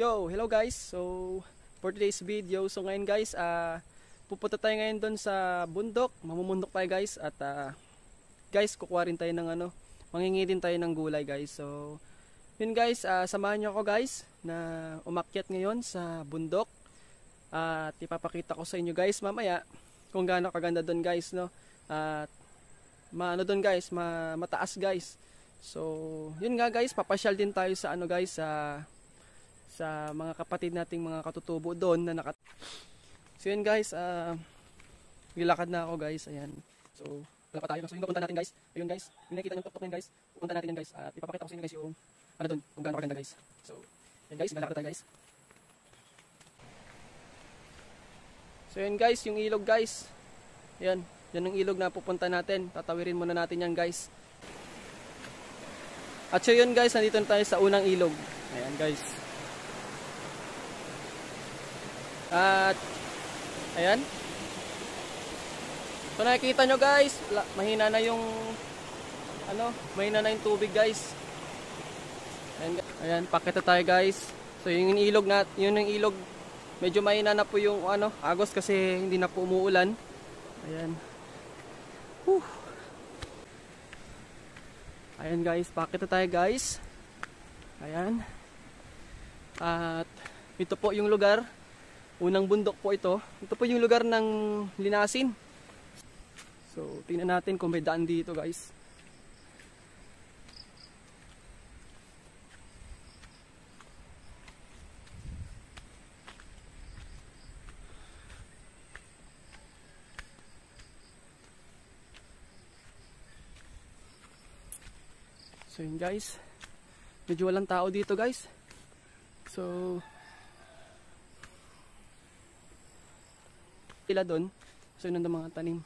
Yo, hello guys. So, for today's video, so ngayon guys, pupunta tayo ngayon doon sa bundok. Mamumundok tayo guys at guys, kukuha rin tayo ng mangingi din tayo ng gulay guys. So, yun guys, samahan niyo ako guys na umakyat ngayon sa bundok. At ipapakita ko sa inyo guys mamaya kung gaano kaganda doon guys, no. At maano doon guys, mataas guys. So, yun nga guys, papasyal din tayo sa guys, sa mga kapatid nating mga katutubo doon na So yun guys, nilakad na ako guys, ayan. So, wala pa tayo. So yung pupunta natin guys, ayun guys, yung nakikita nyo tuktok na guys, pupunta natin yan guys. At ipapakita ko sa inyo guys yung doon, kung gaano kaganda guys. So, yan guys, nilakad tayo guys. So yun guys, yung ilog guys. Ayan, yan yung ilog na pupunta natin. Tatawirin muna natin yan guys. At so yun guys, nandito na tayo sa unang ilog. Ayan guys. At ayan. So nakikita nyo guys, mahina na yung mahina na yung tubig guys. Ayan, pakita tayo guys. So yung ilog yun yung ilog. Medyo mahina na po yung agos kasi hindi na po umuulan. Ayan. Whew. Ayan guys, pakita tayo guys. Ayan. At ito po yung lugar. Unang bundok po ito. Ito po yung lugar ng linasin. So, tingnan natin kung may daan dito guys. So, yun guys. Medyo walang tao dito guys. So, sila doon. So yun ang mga tanim.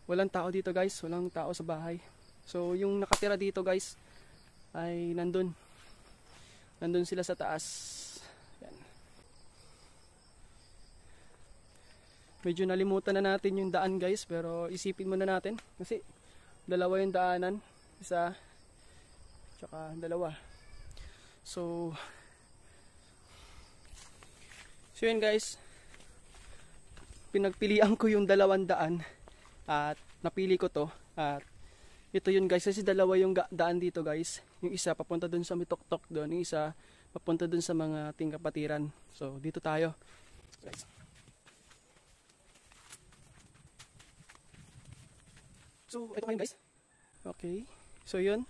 Walang tao dito guys. Walang tao sa bahay. So yung nakatira dito guys ay nandun sila sa taas. Yan. Medyo nalimutan na natin yung daan guys, pero isipin muna natin kasi dalawa yung daanan. Isa tsaka dalawa. So yun guys, pinagpilian ko yung 200 at napili ko to. At ito yun guys, kasi dalawa yung daan dito guys. Yung isa papunta dun sa Mitoktok doon, yung isa papunta dun sa mga ating kapatiran. So dito tayo guys. So ito kayo guys. Okay, so yun.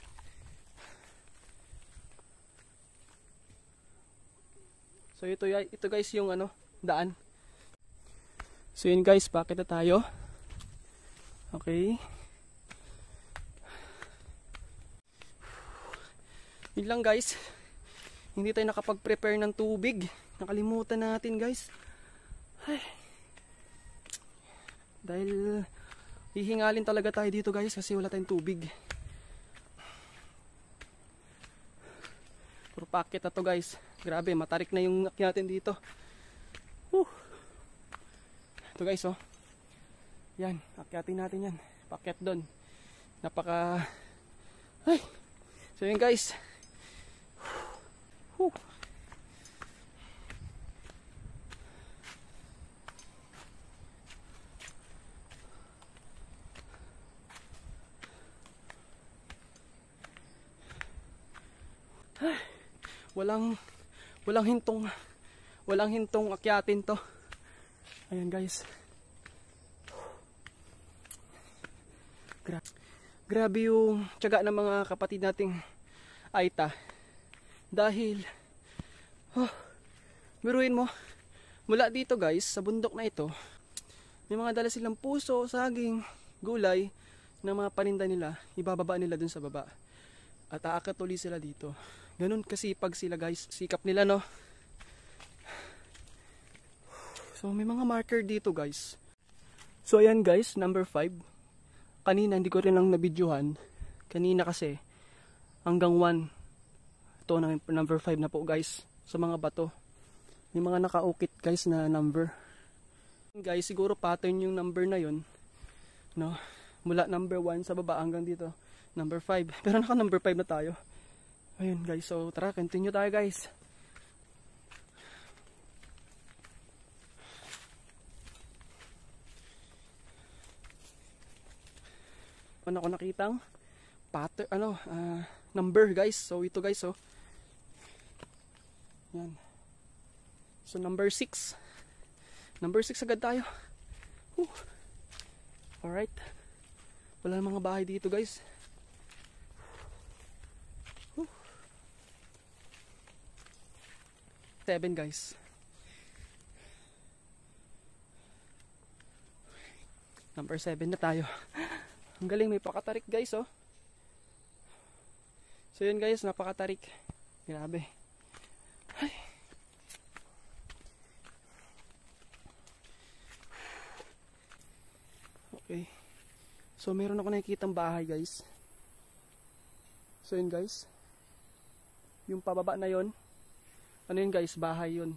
So ito guys yung daan. So yun guys, pakita tayo. Okay. Yun lang guys. Hindi tayo nakapag-prepare ng tubig. Nakalimutan natin guys. Ay. Dahil hihingalin talaga tayo dito guys kasi wala tayong tubig. Puro packet na to guys. Grabe, matarik na yung akyat natin dito. Ito guys, oh. Yan, akyatin natin yan. Paket doon. Ay. So yun guys. Ay. Walang hintong akyatin to. Ayan guys. Grabe yung tiyaga ng mga kapatid nating Aita. Dahil biruin mo, mula dito guys, sa bundok na ito, may mga dala silang puso, saging, gulay na mga paninda nila, ibababa nila dun sa baba. At aakyat uli sila dito. Ganun kasipag sila guys. Sikap nila, no? So may mga marker dito guys. So ayan guys, number 5. Kanina hindi ko rin lang nabidyohan. Kanina kasi hanggang 1. Ito na number 5 na po guys. Sa mga bato. May mga nakaukit guys na number. Guys, siguro pattern yung number na yun. No? Mula number 1 sa baba hanggang dito. Number 5. Pero naka number 5 na tayo. Ayun guys. So tara, continue tayo guys. Ano ako nakitang pattern, number guys. So ito guys, oh. Yan. So number 6. Number 6 agad tayo. Alright. Wala na mga bahay dito guys. 7 guys. Number 7 na tayo. Ang galing, may pakatarik guys, oh. So yun guys, napakatarik. Grabe. Ay. Okay. So meron ako nakikitang bahay guys. So yun guys. Yung pababa na yun. Ano yun guys, bahay yun.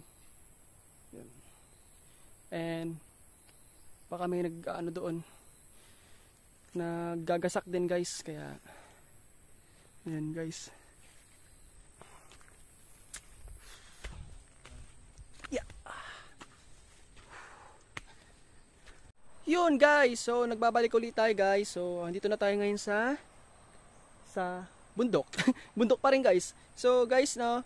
Yun. And baka may nag-ano doon, naggagasak din guys, kaya ayan guys. Yeah. Yun guys, so nagbabalik ulit tayo guys. So andito na tayo ngayon sa bundok. Bundok pa rin guys. So guys, no,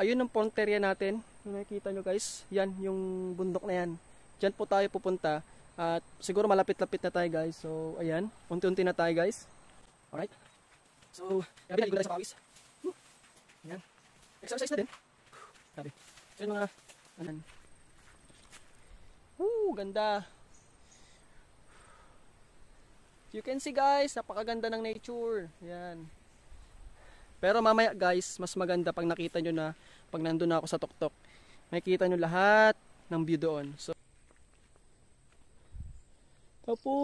ayun ang ponterya natin. Kung nakikita nyo guys, yan yung bundok na yan. Diyan po tayo pupunta. At siguro malapit-lapit na tayo guys. So ayan, unti-unti na tayo guys. Alright. So, grabe, naligo na tayo sa pawis. Ayan. Exercise na din. Grabe. So yung mga, anan. Ganda. You can see guys, napakaganda ng nature. Ayan. Pero mamaya guys, mas maganda pag nakita nyo na, pag nandun na ako sa tuktok, makikita nyo lahat ng view doon. So, Opo.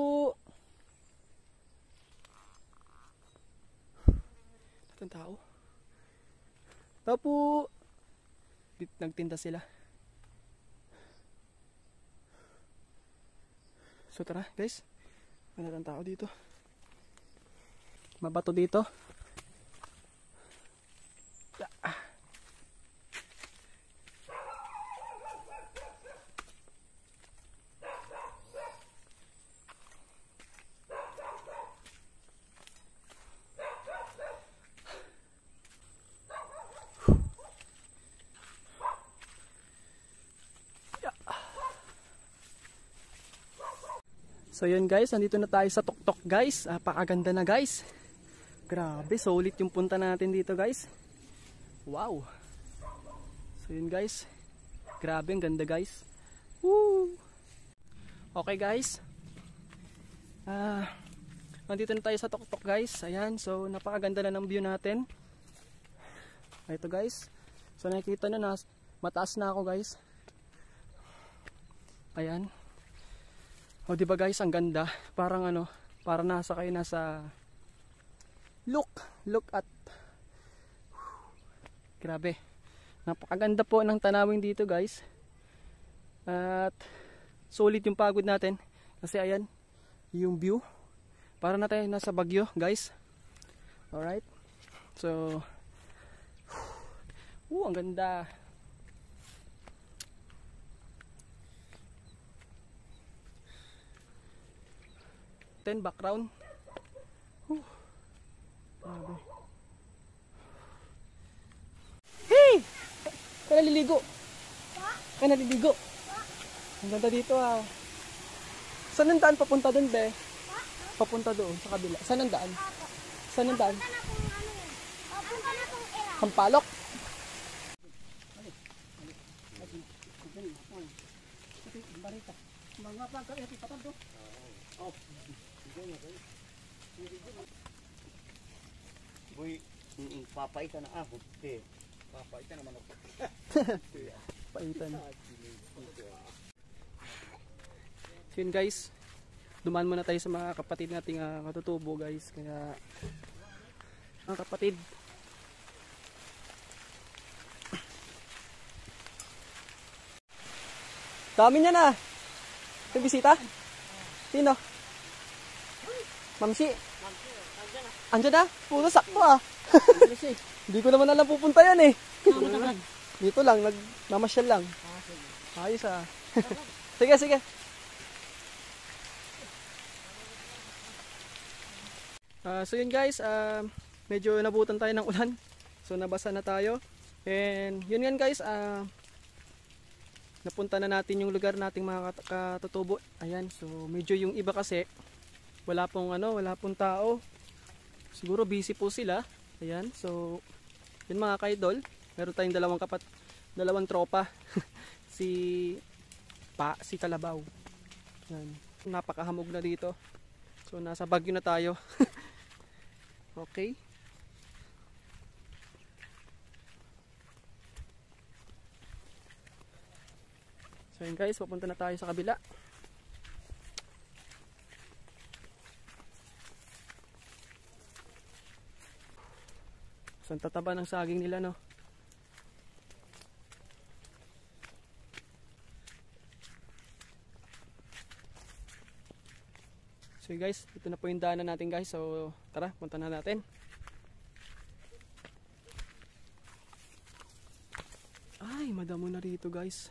Ang tao. Opo. Nagtinda sila. So tara guys. Wala ng tao dito. Mabato dito. So yun guys, nandito na tayo sa tuktok guys. Pakaganda na guys. Grabe, solid yung punta natin dito guys. Wow. So yun guys. Grabe, ang ganda guys. Woo! Okay guys. Nandito na tayo sa tuktok guys. Ayan, so napakaganda na ng view natin. Ito guys. So nakikita nyo na, mataas na ako guys. Ayan. O diba guys, ang ganda. Parang ano, parang nasa kayo nasa look at grabe. Napakaganda po ng tanawin dito guys. At solid yung pagod natin. Kasi ayan, yung view. Para na tayo nasa Baguio guys. Alright. So, ang ganda. Background. Grabe. Hey! Kaya naliligo. Kaya naliligo. Ang ganda dito ah. Saan ang daan papunta doon be? Papunta doon sa kabila. Saan ang daan? Saan ang daan? Sampalok. Boy, papaitan na ako. Papaitan naman ako. Paitan. So yun guys, dumaan muna tayo sa mga kapatid nating katutubo guys. Kaya mga kapatid, dami niya na. Ito bisita? Sino? Mamsi. Andiyan na? Puto sakto ah. Hindi ko naman alam pupunta yan eh. Dito lang, nagmamasyal lang. Ayos ah. Sige, sige. So yun guys, medyo nabutan tayo ng ulan. So nabasa na tayo. And yun yan guys, napunta na natin yung lugar nating mga katutubo. Ayan, so medyo yung iba kasi wala pong tao. Siguro busy po sila. Ayan, so yun mga kaidol, meron tayong dalawang tropa. si Kalabaw. Ayan, napakahamog na dito. So nasa Baguio na tayo. Okay. So yun guys, papunta na tayo sa kabila. So ang tataba ng saging nila, no? So guys, ito na po yung daanan natin guys. So tara, punta na natin. Ay, madamo na rito guys.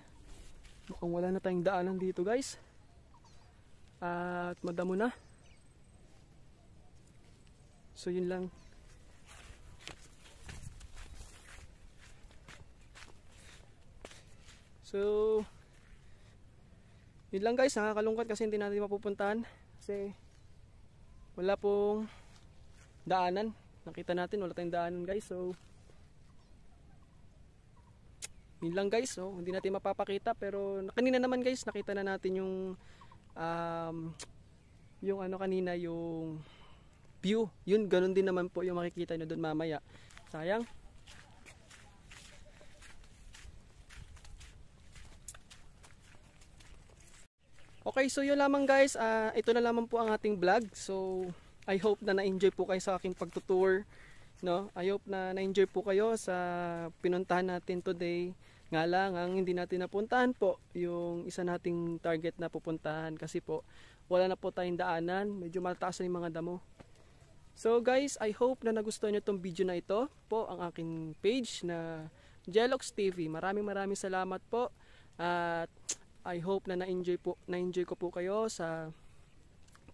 Mukhang wala na tayong daanan dito guys. At madamo na. So yun lang. So yun lang guys, nakakalungkot kasi hindi natin mapupuntahan. Kasi wala pong daanan. Nakita natin wala tayong daanan guys. So yun lang guys, so hindi natin mapapakita, pero kanina naman guys nakita na natin yung kanina yung view. Yun, ganun din naman po yung makikita nyo doon mamaya. Sayang. Okay, so yun lamang guys, ito na lamang po ang ating vlog. So I hope na na-enjoy po kayo sa aking pagtutour, no? I hope na na-enjoy po kayo sa pinuntahan natin today. Nga lang, ang hindi natin napuntahan po yung isa nating target na pupuntahan kasi po wala na po tayong daanan, medyo mataas na yung mga damo. So guys, I hope na nagustuhan nyo itong video na ito po, ang aking page na Jelox TV. Maraming salamat po at I hope na na-enjoy ko po kayo sa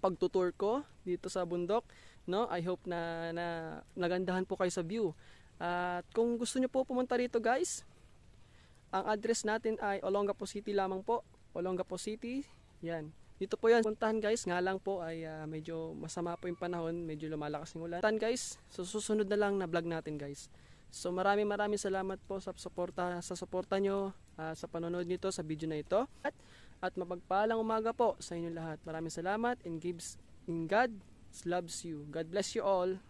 pagtutour ko dito sa bundok, no? I hope na nagandahan po kayo sa view. At kung gusto nyo po pumunta rito guys, ang address natin ay Olongapo City lamang po. Olongapo City. Yan. Dito po yan. Puntahan guys. Nga lang po ay medyo masama po yung panahon. Medyo lumalakas yung ulan. Puntahan guys. So susunod na lang na vlog natin guys. So maraming salamat po sa suporta nyo sa panonood nito sa video na ito. At mapagpalang umaga po sa inyo lahat. Maraming salamat and God loves you. God bless you all.